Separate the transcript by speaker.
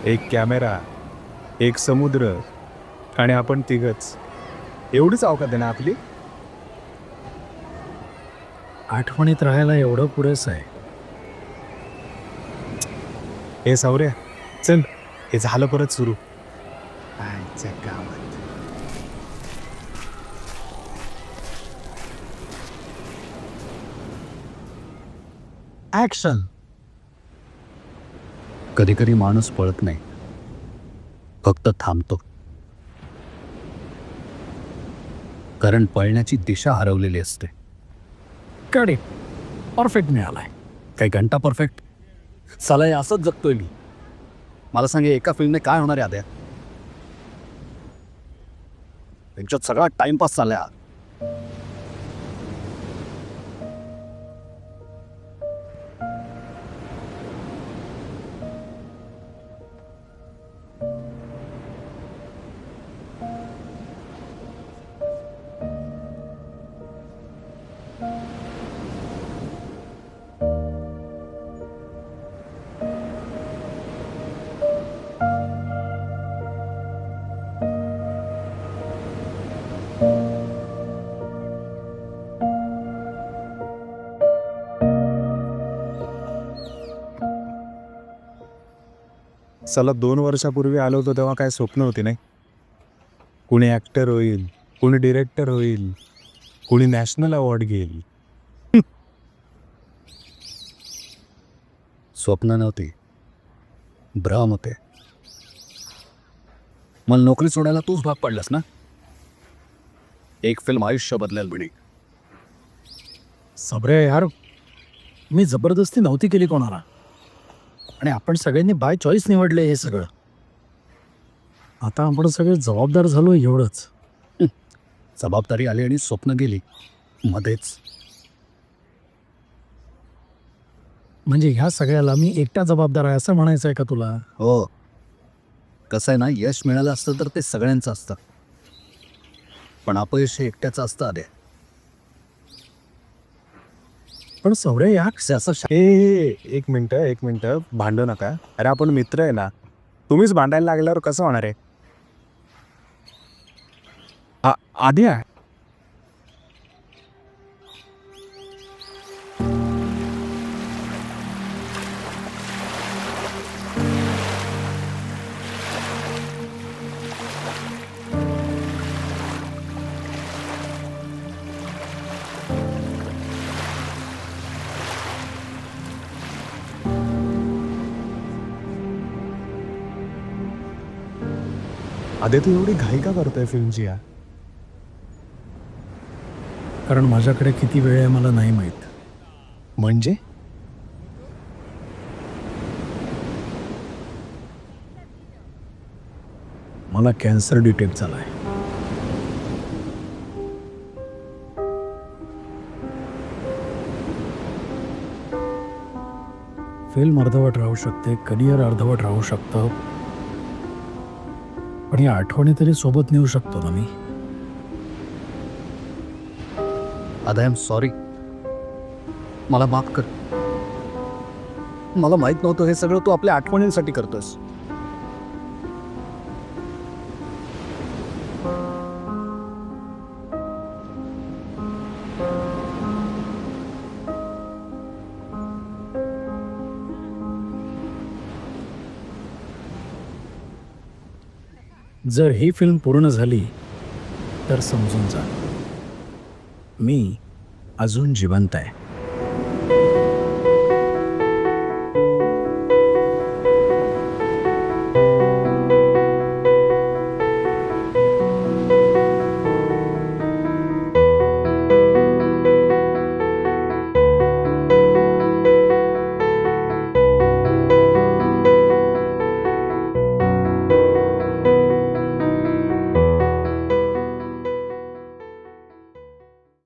Speaker 1: एक कॅमेरा, एक समुद्र आणि आपण तिघच. एवढीच अवकात आहे ना आपली?
Speaker 2: आठवणीत राहायला एवढं पुरेसं आहे.
Speaker 1: हे सावऱ्या, चल, हे झालं परत सुरू. आईच्या गावात.
Speaker 2: ॲक्शन.
Speaker 3: कधी कधी माणूस पळत नाही, फक्त थांबतो. कारण पळण्याची दिशा हरवलेली असते.
Speaker 2: करेक्ट. परफेक्ट मिळालाय.
Speaker 3: काही घंटा परफेक्ट. साला हे असंच जगतोय मी. मला सांगे, एका फिल्मने काय होणार आहे आद्या? त्यांच्यात सगळा टाइमपास चाललाय हा.
Speaker 1: चला 2 वर्षापूर्वी आलो होतो तेव्हा काय स्वप्न होती नाही. कुणी ॲक्टर होईल, कुणी डिरेक्टर होईल, कुणी नॅशनल अवॉर्ड घेईल.
Speaker 3: स्वप्न नव्हती, भ्रम होते. मला नोकरी सोडायला तूच भाग पडलास ना. एक फिल्म आयुष्य बदलेल बिडी.
Speaker 2: सब्रे यार, मी जबरदस्ती नव्हती केली कोणाला. आणि आपण सगळ्यांनी बाय चॉईस निवडले हे सगळं. आता आपण सगळे जबाबदार झालो एवढंच.
Speaker 3: जबाबदारी आली आणि स्वप्न गेली मध्येच.
Speaker 2: म्हणजे ह्या सगळ्याला मी एकटा जबाबदार आहे असं म्हणायचं आहे का तुला?
Speaker 3: हो, कसं आहे ना, यश मिळालं असतं तर ते सगळ्यांचं असतं, पण अपयश हे एकट्याचं असतं आधे.
Speaker 2: पण सौर्य यार,
Speaker 1: एक मिनटं भांडू नका. अरे आपण मित्र आहे ना. तुम्हीच भांडायला लागल्यावर कसं होणार आहे? आद्या, आद्या तू एवढी घाई का करतोय फिल्मची या?
Speaker 2: कारण माझ्याकडे किती वेळ आहे मला नाही माहीत.
Speaker 1: म्हणजे
Speaker 2: मला कॅन्सर डिटेक्ट झालाय. फिल्म अर्धवट राहू शकते, करिअर अर्धवट राहू शकतं, पण या आठवणी तरी सोबत नेऊ शकतो ना मी.
Speaker 3: आय एम सॉरी, मला माफ कर. मला माहित नव्हतं हे सगळं तू आपल्या आठवणींसाठी करतोस.
Speaker 2: जर ही फिल्म पूर्ण झाली तर समजून जा, मी अजून जिवंत आहे.